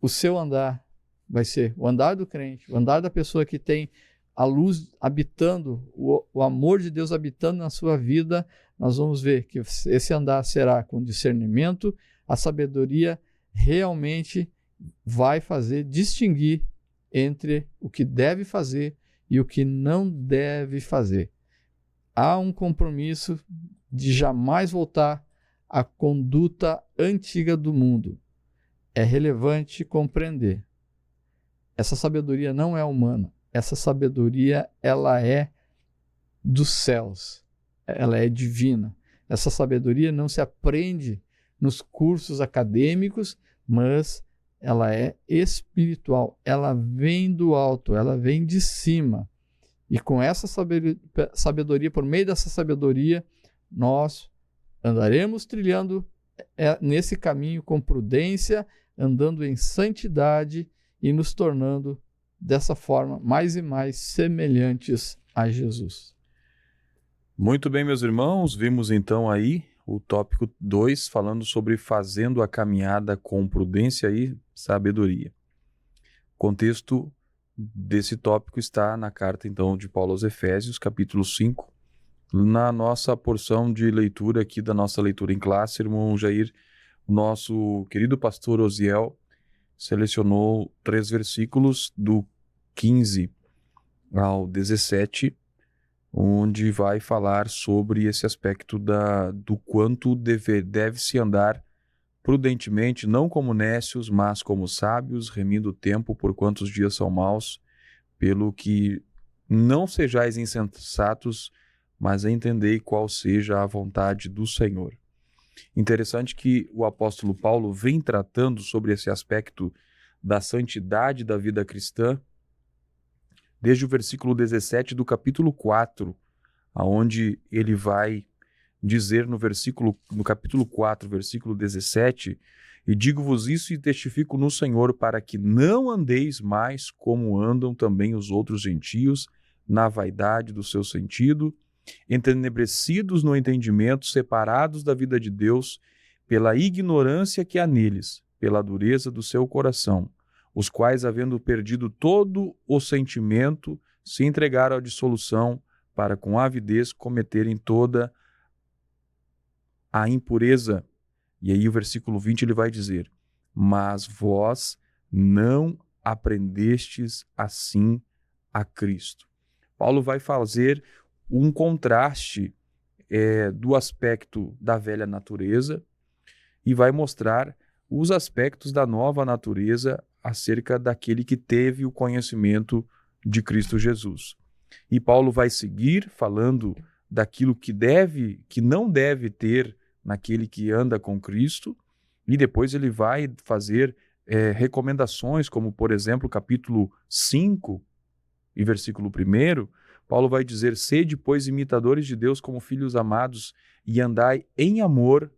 o seu andar vai ser o andar do crente, o andar da pessoa que tem a luz habitando, o amor de Deus habitando na sua vida. Nós vamos ver que esse andar será com discernimento. A sabedoria realmente vai fazer distinguir entre o que deve fazer e o que não deve fazer. Há um compromisso de jamais voltar à conduta antiga do mundo. É relevante compreender. Essa sabedoria não é humana. Essa sabedoria, ela é dos céus. Ela é divina. Essa sabedoria não se aprende nos cursos acadêmicos, mas ela é espiritual. Ela vem do alto, ela vem de cima. E com essa sabedoria, por meio dessa sabedoria, nós andaremos trilhando nesse caminho com prudência, andando em santidade e nos tornando dessa forma mais e mais semelhantes a Jesus.
Muito bem, meus irmãos, vimos então aí o tópico 2, falando sobre fazendo a caminhada com prudência e sabedoria. O contexto desse tópico está na carta então de Paulo aos Efésios, capítulo 5, na nossa porção de leitura aqui da nossa leitura em classe. Irmão Jair, o nosso querido pastor Osiel selecionou 3 versículos do 15 ao 17, onde vai falar sobre esse aspecto do quanto deve-se andar prudentemente, não como nécios, mas como sábios, remindo o tempo, porquanto os dias são maus, pelo que não sejais insensatos, mas entendei qual seja a vontade do Senhor. Interessante que o apóstolo Paulo vem tratando sobre esse aspecto da santidade da vida cristã, desde o versículo 17 do capítulo 4, aonde ele vai dizer no capítulo 4, versículo 17, e digo-vos isso e testifico no Senhor, para que não andeis mais como andam também os outros gentios, na vaidade do seu sentido, entenebrecidos no entendimento, separados da vida de Deus, pela ignorância que há neles, pela dureza do seu coração, os quais, havendo perdido todo o sentimento, se entregaram à dissolução, para com avidez cometerem toda a impureza. E aí o versículo 20 ele vai dizer: mas vós não aprendestes assim a Cristo. Paulo vai fazer um contraste do aspecto da velha natureza e vai mostrar os aspectos da nova natureza acerca daquele que teve o conhecimento de Cristo Jesus. E Paulo vai seguir falando daquilo que não deve ter naquele que anda com Cristo, e depois ele vai fazer recomendações, como por exemplo, capítulo 5 e versículo 1, Paulo vai dizer: sede, pois, imitadores de Deus como filhos amados, e andai em amor,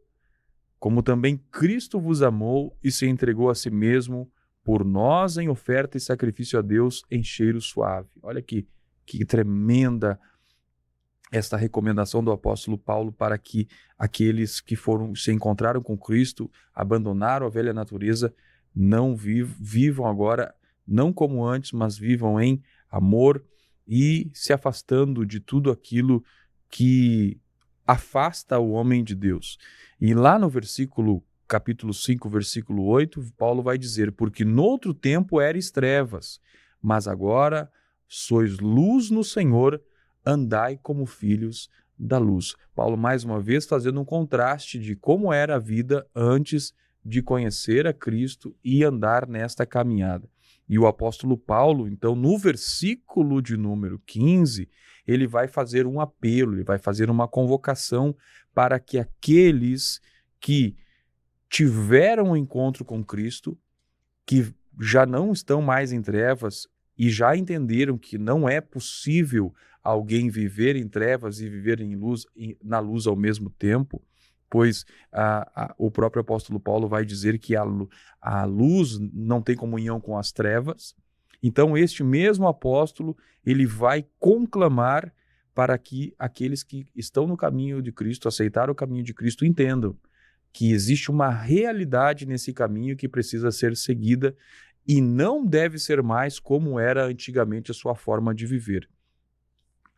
como também Cristo vos amou e se entregou a si mesmo por nós em oferta e sacrifício a Deus em cheiro suave. Olha que tremenda esta recomendação do apóstolo Paulo para que aqueles que se encontraram com Cristo, abandonaram a velha natureza, não vivam agora, não como antes, mas vivam em amor e se afastando de tudo aquilo que afasta o homem de Deus. E lá no capítulo 5, versículo 8, Paulo vai dizer: porque noutro tempo eres trevas, mas agora sois luz no Senhor, andai como filhos da luz. Paulo, mais uma vez, fazendo um contraste de como era a vida antes de conhecer a Cristo e andar nesta caminhada. E o apóstolo Paulo, então, no versículo de número 15, ele vai fazer um apelo, ele vai fazer uma convocação para que aqueles que tiveram um encontro com Cristo, que já não estão mais em trevas e já entenderam que não é possível alguém viver em trevas e viver na luz ao mesmo tempo, pois o próprio apóstolo Paulo vai dizer que a luz não tem comunhão com as trevas. Então, este mesmo apóstolo, ele vai conclamar para que aqueles que estão no caminho de Cristo, aceitaram o caminho de Cristo, entendam que existe uma realidade nesse caminho que precisa ser seguida e não deve ser mais como era antigamente a sua forma de viver.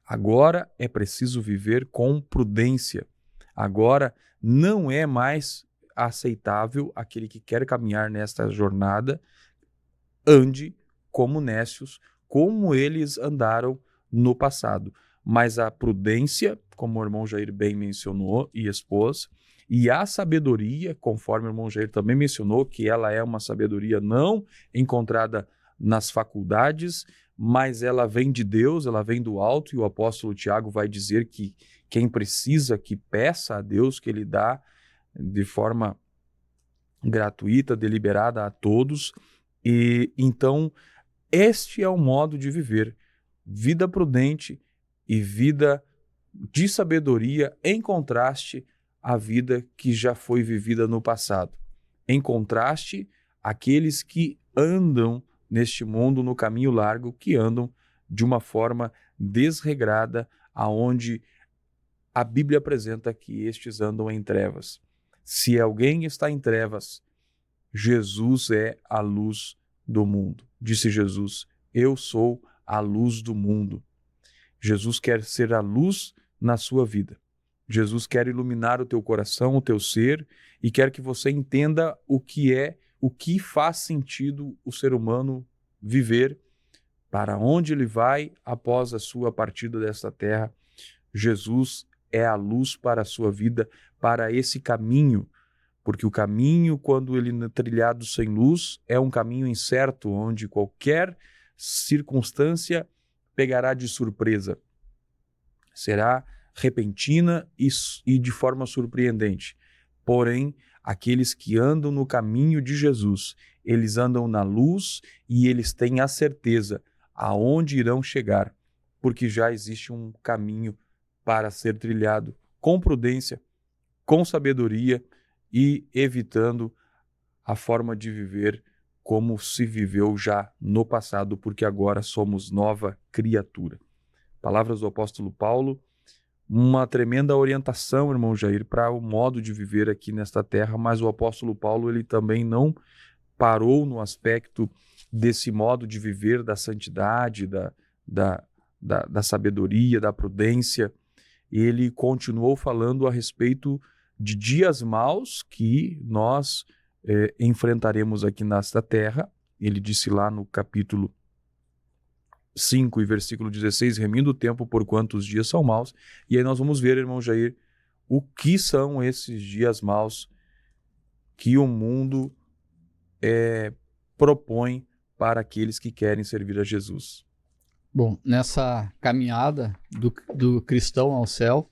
Agora é preciso viver com prudência. Agora não é mais aceitável aquele que quer caminhar nesta jornada ande como nécios, como eles andaram no passado. Mas a prudência, como o irmão Jair bem mencionou e expôs, e a sabedoria, conforme o irmão Jair também mencionou, que ela é uma sabedoria não encontrada nas faculdades, mas ela vem de Deus, ela vem do alto, e o apóstolo Tiago vai dizer que quem precisa que peça a Deus, que ele dá de forma gratuita, deliberada a todos. E então este é o modo de viver, vida prudente e vida de sabedoria, em contraste à vida que já foi vivida no passado. Em contraste, aqueles que andam neste mundo no caminho largo, que andam de uma forma desregrada, aonde a Bíblia apresenta que estes andam em trevas. Se alguém está em trevas, Jesus é a luz do mundo. Disse Jesus: eu sou a luz do mundo. Jesus quer ser a luz na sua vida. Jesus quer iluminar o teu coração, o teu ser, e quer que você entenda o que faz sentido o ser humano viver, para onde ele vai após a sua partida desta terra. Jesus é a luz para a sua vida, para esse caminho, porque o caminho, quando ele é trilhado sem luz, é um caminho incerto, onde qualquer circunstância pegará de surpresa. Será repentina e de forma surpreendente. Porém, aqueles que andam no caminho de Jesus, eles andam na luz e eles têm a certeza aonde irão chegar, porque já existe um caminho para ser trilhado com prudência, com sabedoria e evitando a forma de viver como se viveu já no passado, porque agora somos nova criatura. Palavras do apóstolo Paulo, uma tremenda orientação, irmão Jair, para o modo de viver aqui nesta terra, mas o apóstolo Paulo ele também não parou no aspecto desse modo de viver, da santidade, da sabedoria, da prudência. Ele continuou falando a respeito de dias maus que nós enfrentaremos aqui nesta terra. Ele disse lá no capítulo 5 e versículo 16, remindo o tempo por quantos dias são maus. E aí nós vamos ver, irmão Jair, o que são esses dias maus que o mundo propõe para aqueles que querem servir a Jesus.
Bom, nessa caminhada do cristão ao céu,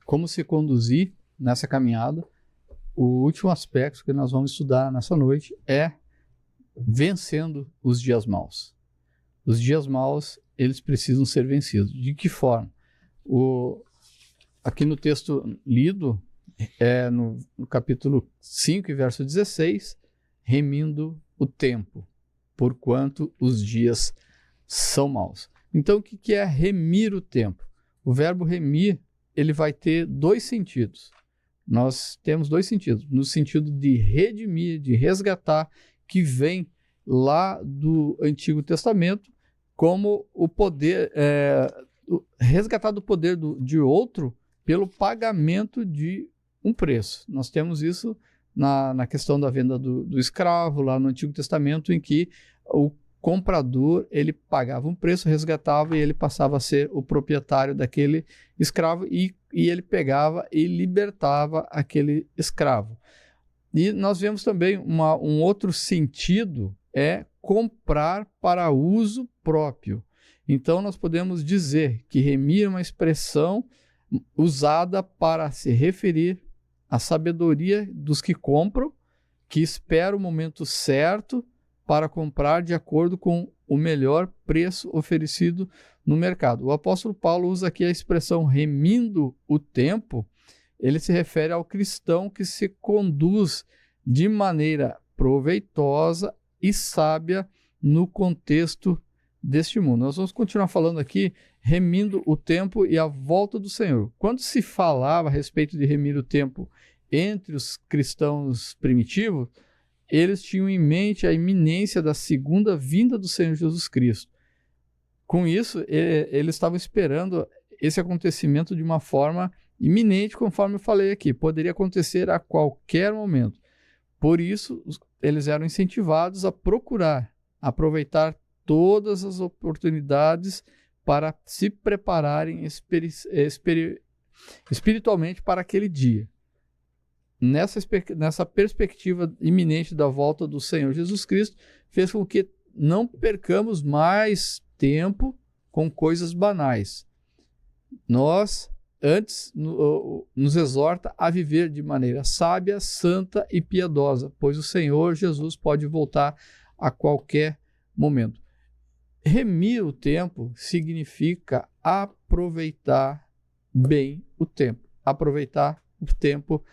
como se conduzir nessa caminhada, o último aspecto que nós vamos estudar nessa noite é vencendo os dias maus. Os dias maus, eles precisam ser vencidos. De que forma? Aqui no texto lido, no capítulo 5, verso 16, remindo o tempo, porquanto os dias são maus. Então, o que é remir o tempo? O verbo remir, ele vai ter dois sentidos. Nós temos dois sentidos. No sentido de redimir, de resgatar, que vem lá do Antigo Testamento, como o poder, resgatar do poder de outro pelo pagamento de um preço. Nós temos isso na questão da venda do escravo, lá no Antigo Testamento, em que o comprador, ele pagava um preço, resgatava e ele passava a ser o proprietário daquele escravo e ele pegava e libertava aquele escravo. E nós vemos também um outro sentido, comprar para uso próprio. Então nós podemos dizer que remir é uma expressão usada para se referir à sabedoria dos que compram, que espera o momento certo para comprar de acordo com o melhor preço oferecido no mercado. O apóstolo Paulo usa aqui a expressão remindo o tempo. Ele se refere ao cristão que se conduz de maneira proveitosa e sábia no contexto deste mundo. Nós vamos continuar falando aqui, remindo o tempo e a volta do Senhor. Quando se falava a respeito de remir o tempo entre os cristãos primitivos, eles tinham em mente a iminência da segunda vinda do Senhor Jesus Cristo. Com isso, eles estavam esperando esse acontecimento de uma forma iminente, conforme eu falei aqui. Poderia acontecer a qualquer momento. Por isso, eles eram incentivados a procurar, aproveitar todas as oportunidades para se prepararem espiritualmente para aquele dia. Nessa perspectiva iminente da volta do Senhor Jesus Cristo, fez com que não percamos mais tempo com coisas banais. Nós, antes, nos exorta a viver de maneira sábia, santa e piedosa, pois o Senhor Jesus pode voltar a qualquer momento. Remir o tempo significa aproveitar bem o tempo, aproveitar o tempo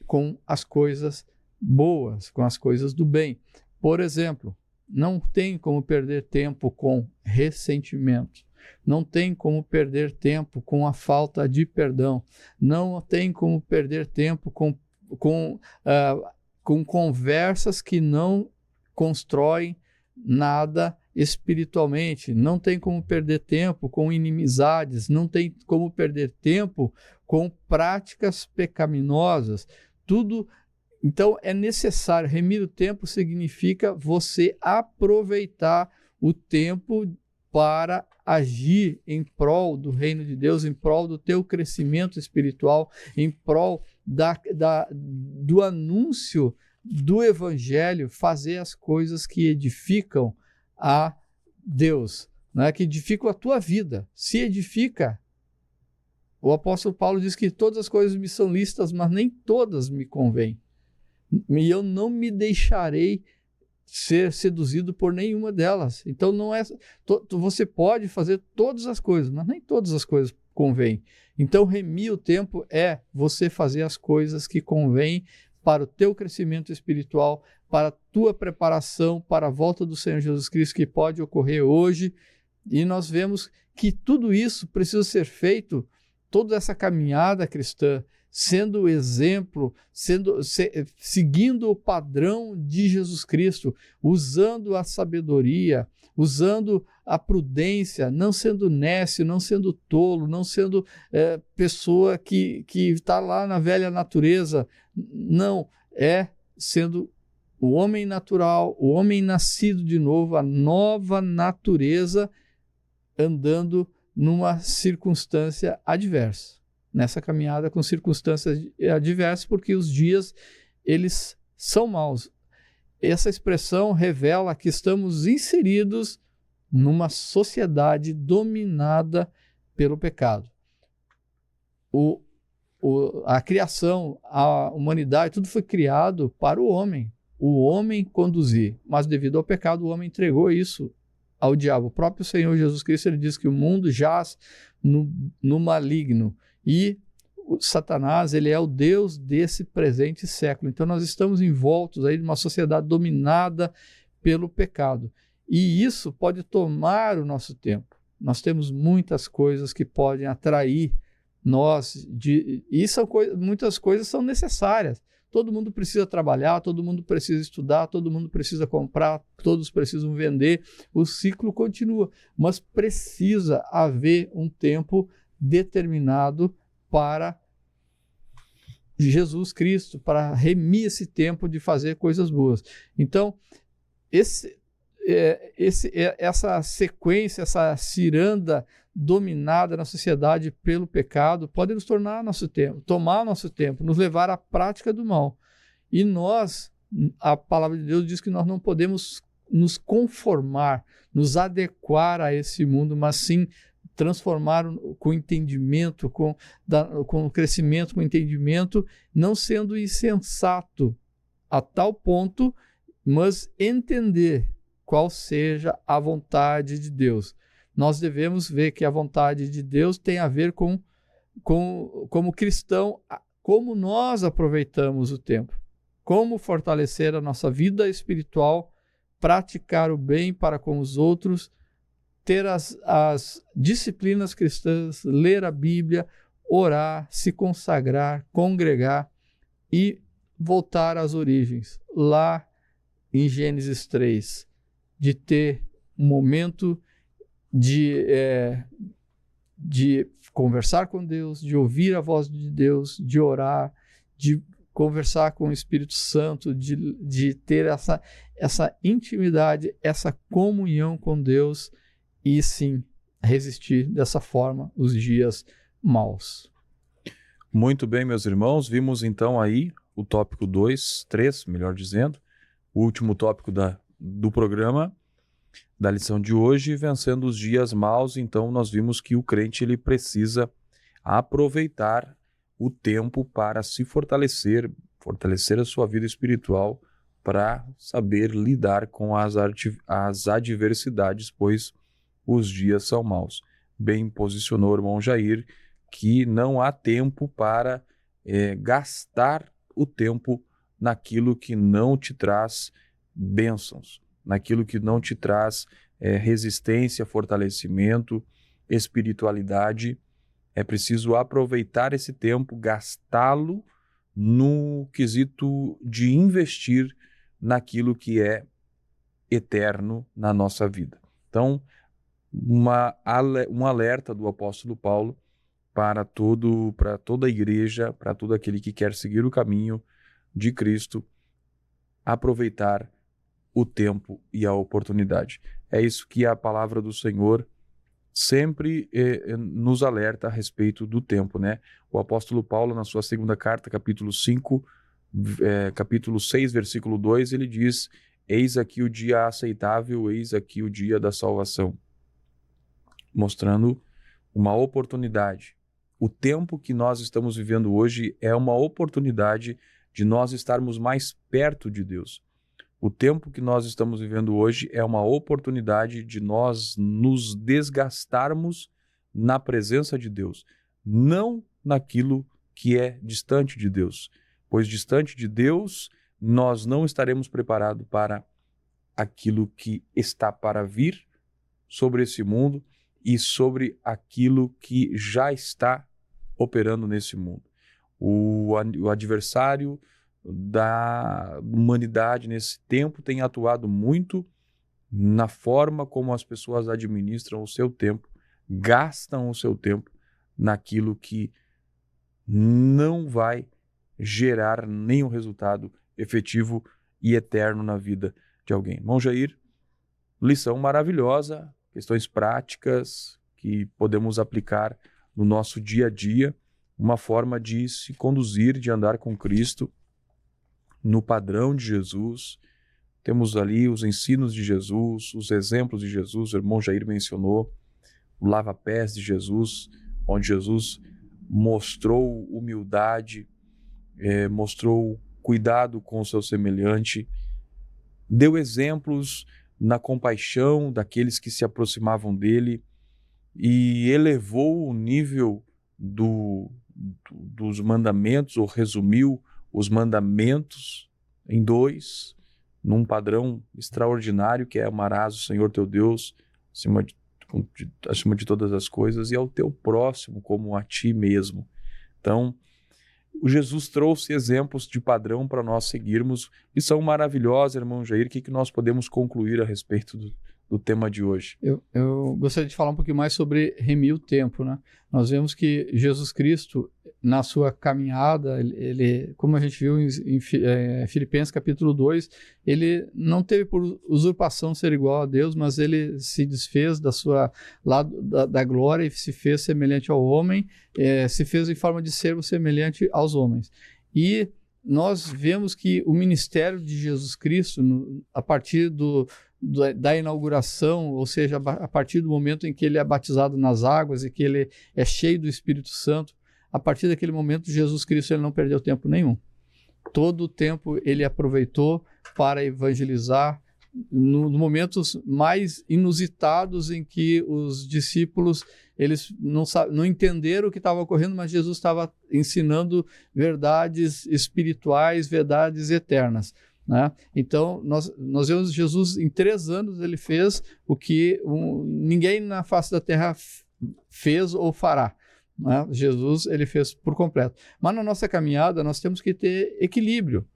com as coisas boas, com as coisas do bem. Por exemplo, não tem como perder tempo com ressentimento, não tem como perder tempo com a falta de perdão, não tem como perder tempo com conversas que não constroem nada espiritualmente, não tem como perder tempo com inimizades, não tem como perder tempo com práticas pecaminosas. Tudo, então é necessário. Remir o tempo significa você aproveitar o tempo para agir em prol do reino de Deus, em prol do teu crescimento espiritual, em prol do anúncio do evangelho, fazer as coisas que edificam a Deus, né? Que edificam a tua vida. Se edifica, o apóstolo Paulo diz que todas as coisas me são lícitas, mas nem todas me convêm. E eu não me deixarei ser seduzido por nenhuma delas. Então não é, você pode fazer todas as coisas, mas nem todas as coisas convêm. Então remir o tempo é você fazer as coisas que convêm para o teu crescimento espiritual, para a tua preparação para a volta do Senhor Jesus Cristo, que pode ocorrer hoje. E nós vemos que tudo isso precisa ser feito, toda essa caminhada cristã, sendo exemplo, seguindo o padrão de Jesus Cristo, usando a sabedoria, usando a prudência, não sendo nécio, não sendo tolo, não sendo pessoa que está lá na velha natureza. Não, sendo o homem natural, o homem nascido de novo, a nova natureza andando numa circunstância adversa, nessa caminhada com circunstâncias adversas, porque os dias, eles são maus. Essa expressão revela que estamos inseridos numa sociedade dominada pelo pecado. A criação, a humanidade, tudo foi criado para o homem conduzir, mas devido ao pecado, o homem entregou isso ao diabo. O próprio Senhor Jesus Cristo, ele diz que o mundo jaz no maligno, e Satanás, ele é o Deus desse presente século. Então nós estamos envoltos aí numa sociedade dominada pelo pecado, e isso pode tomar o nosso tempo. Nós temos muitas coisas que podem atrair nós, muitas coisas são necessárias. Todo mundo precisa trabalhar, todo mundo precisa estudar, todo mundo precisa comprar, todos precisam vender, o ciclo continua, mas precisa haver um tempo determinado para Jesus Cristo, para remir esse tempo de fazer coisas boas. Então, essa sequência, essa ciranda dominada na sociedade pelo pecado pode nos tornar nosso tempo, tomar nosso tempo, nos levar à prática do mal. E nós, a palavra de Deus diz que nós não podemos nos conformar, nos adequar a esse mundo, mas sim transformar com entendimento, com crescimento, com entendimento, não sendo insensato a tal ponto, mas entender qual seja a vontade de Deus. Nós devemos ver que a vontade de Deus tem a ver como cristão, como nós aproveitamos o tempo, como fortalecer a nossa vida espiritual, praticar o bem para com os outros, ter as disciplinas cristãs, ler a Bíblia, orar, se consagrar, congregar e voltar às origens, lá em Gênesis 3, de ter um momento de conversar com Deus, de ouvir a voz de Deus, de orar, de conversar com o Espírito Santo, de ter essa intimidade, essa comunhão com Deus, e sim, resistir dessa forma os dias maus.
Muito bem, meus irmãos, vimos então aí o tópico 3, melhor dizendo, o último tópico do programa, da lição de hoje, vencendo os dias maus. Então nós vimos que o crente, ele precisa aproveitar o tempo para se fortalecer a sua vida espiritual, para saber lidar com as adversidades, pois os dias são maus. Bem posicionou o irmão Jair que não há tempo para gastar o tempo naquilo que não te traz bênçãos, naquilo que não te traz resistência, fortalecimento, espiritualidade. É preciso aproveitar esse tempo, gastá-lo no quesito de investir naquilo que é eterno na nossa vida. Então, um alerta do apóstolo Paulo para toda a igreja, para todo aquele que quer seguir o caminho de Cristo, aproveitar o tempo e a oportunidade. É isso que a palavra do Senhor sempre nos alerta a respeito do tempo, né? O apóstolo Paulo, na sua segunda carta, capítulo 6, versículo 2, ele diz: eis aqui o dia aceitável, eis aqui o dia da salvação. Mostrando uma oportunidade. O tempo que nós estamos vivendo hoje é uma oportunidade de nós estarmos mais perto de Deus. O tempo que nós estamos vivendo hoje é uma oportunidade de nós nos desgastarmos na presença de Deus, não naquilo que é distante de Deus, pois distante de Deus nós não estaremos preparados para aquilo que está para vir sobre esse mundo e sobre aquilo que já está operando nesse mundo. O adversário da humanidade nesse tempo tem atuado muito na forma como as pessoas administram o seu tempo, gastam o seu tempo naquilo que não vai gerar nenhum resultado efetivo e eterno na vida de alguém. Irmão Jair, lição maravilhosa questões práticas que podemos aplicar no nosso dia a dia, uma forma de se conduzir, de andar com Cristo no padrão de Jesus. Temos ali os ensinos de Jesus, os exemplos de Jesus, o irmão Jair mencionou, o lava-pés de Jesus, onde Jesus mostrou humildade, mostrou cuidado com o seu semelhante, deu exemplos na compaixão daqueles que se aproximavam dele e elevou o nível dos mandamentos, ou resumiu os mandamentos em 2, num padrão extraordinário, que é: amarás o Senhor teu Deus acima de todas as coisas, e ao teu próximo como a ti mesmo. Então, o Jesus trouxe exemplos de padrão para nós seguirmos, e são maravilhosos, irmão Jair. O que nós podemos concluir a respeito do tema de hoje?
Eu gostaria de falar um pouquinho mais sobre remir o tempo, né? Nós vemos que Jesus Cristo, na sua caminhada, ele, como a gente viu em Filipenses capítulo 2, ele não teve por usurpação ser igual a Deus, mas ele se desfez da glória e se fez semelhante ao homem, se fez em forma de servo semelhante aos homens. E nós vemos que o ministério de Jesus Cristo, a partir da inauguração, ou seja, a partir do momento em que ele é batizado nas águas e que ele é cheio do Espírito Santo, a partir daquele momento, Jesus Cristo ele não perdeu tempo nenhum. Todo o tempo ele aproveitou para evangelizar, nos momentos mais inusitados em que os discípulos eles não entenderam o que estava ocorrendo, mas Jesus estava ensinando verdades espirituais, verdades eternas, né? Então, nós vemos Jesus, em 3 anos, ele fez o que ninguém na face da terra fez ou fará, né? Jesus, ele fez por completo. Mas na nossa caminhada, nós temos que ter equilíbrio.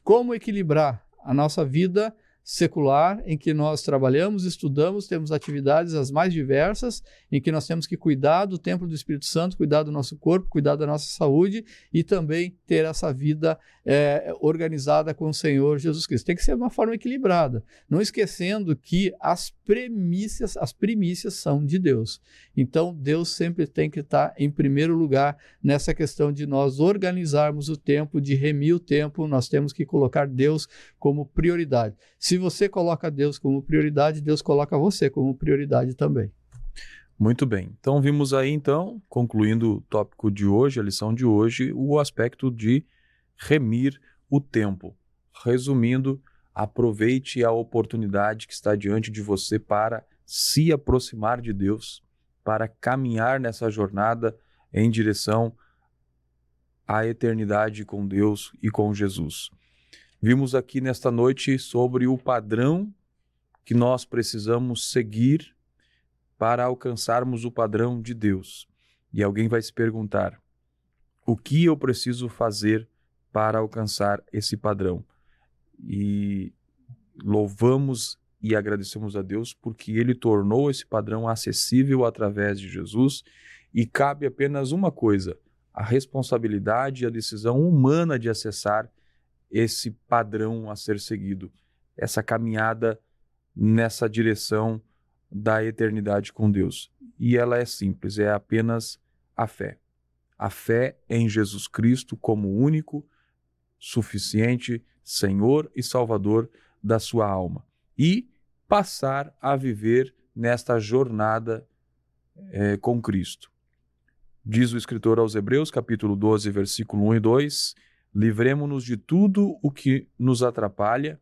Como equilibrar a nossa vida secular, em que nós trabalhamos, estudamos, temos atividades as mais diversas, em que nós temos que cuidar do templo do Espírito Santo, cuidar do nosso corpo, cuidar da nossa saúde e também ter essa vida organizada com o Senhor Jesus Cristo. Tem que ser uma forma equilibrada, não esquecendo que as primícias são de Deus. Então, Deus sempre tem que estar em primeiro lugar nessa questão de nós organizarmos o tempo, de remir o tempo. Nós temos que colocar Deus como prioridade. Se você coloca Deus como prioridade, Deus coloca você como prioridade também.
Muito bem. Então, vimos aí, concluindo o tópico de hoje, a lição de hoje, o aspecto de remir o tempo. Resumindo, aproveite a oportunidade que está diante de você para se aproximar de Deus, para caminhar nessa jornada em direção à eternidade com Deus e com Jesus. Vimos aqui nesta noite sobre o padrão que nós precisamos seguir para alcançarmos o padrão de Deus. E alguém vai se perguntar: o que eu preciso fazer para alcançar esse padrão? E louvamos e agradecemos a Deus porque Ele tornou esse padrão acessível através de Jesus, e cabe apenas uma coisa: a responsabilidade e a decisão humana de acessar esse padrão a ser seguido, essa caminhada nessa direção da eternidade com Deus. E ela é simples, é apenas a fé. A fé em Jesus Cristo como único, suficiente Senhor e Salvador da sua alma. E passar a viver nesta jornada com Cristo. Diz o escritor aos Hebreus, capítulo 12, versículo 1 e 2, livremo-nos de tudo o que nos atrapalha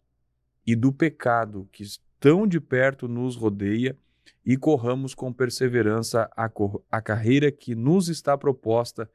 e do pecado que tão de perto nos rodeia, e corramos com perseverança a carreira que nos está proposta,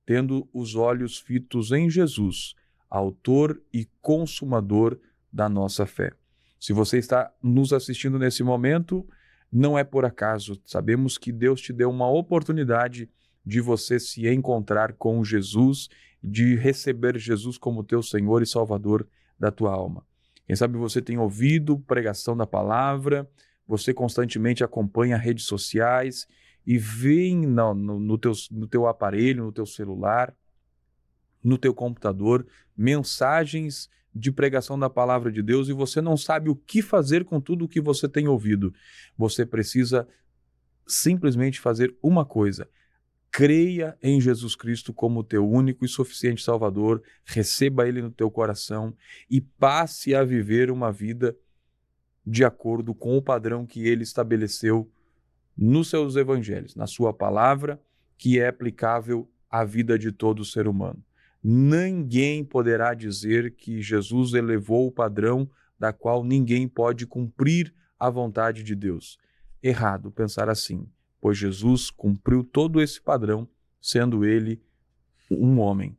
tendo os olhos fitos em Jesus, autor e consumador da nossa fé. Se você está nos assistindo nesse momento, não é por acaso. Sabemos que Deus te deu uma oportunidade de você se encontrar com Jesus, de receber Jesus como teu Senhor e Salvador da tua alma. Quem sabe você tem ouvido pregação da palavra, você constantemente acompanha redes sociais e vê no teu aparelho, no teu celular, no teu computador, mensagens de pregação da palavra de Deus e você não sabe o que fazer com tudo o que você tem ouvido. Você precisa simplesmente fazer uma coisa: creia em Jesus Cristo como teu único e suficiente Salvador, receba Ele no teu coração e passe a viver uma vida de acordo com o padrão que Ele estabeleceu nos seus evangelhos, na sua palavra, que é aplicável à vida de todo ser humano. Ninguém poderá dizer que Jesus elevou o padrão da qual ninguém pode cumprir a vontade de Deus. Errado pensar assim, pois Jesus cumpriu todo esse padrão, sendo ele um homem.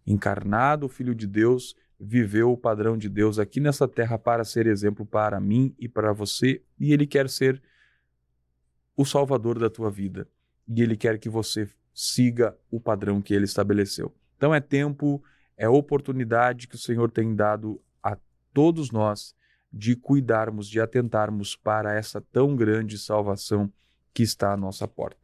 Encarnado, Filho de Deus, viveu o padrão de Deus aqui nessa terra para ser exemplo para mim e para você, e ele quer ser o Salvador da tua vida. E ele quer que você siga o padrão que ele estabeleceu. Então é tempo, é oportunidade que o Senhor tem dado a todos nós de cuidarmos, de atentarmos para essa tão grande salvação que está à nossa porta.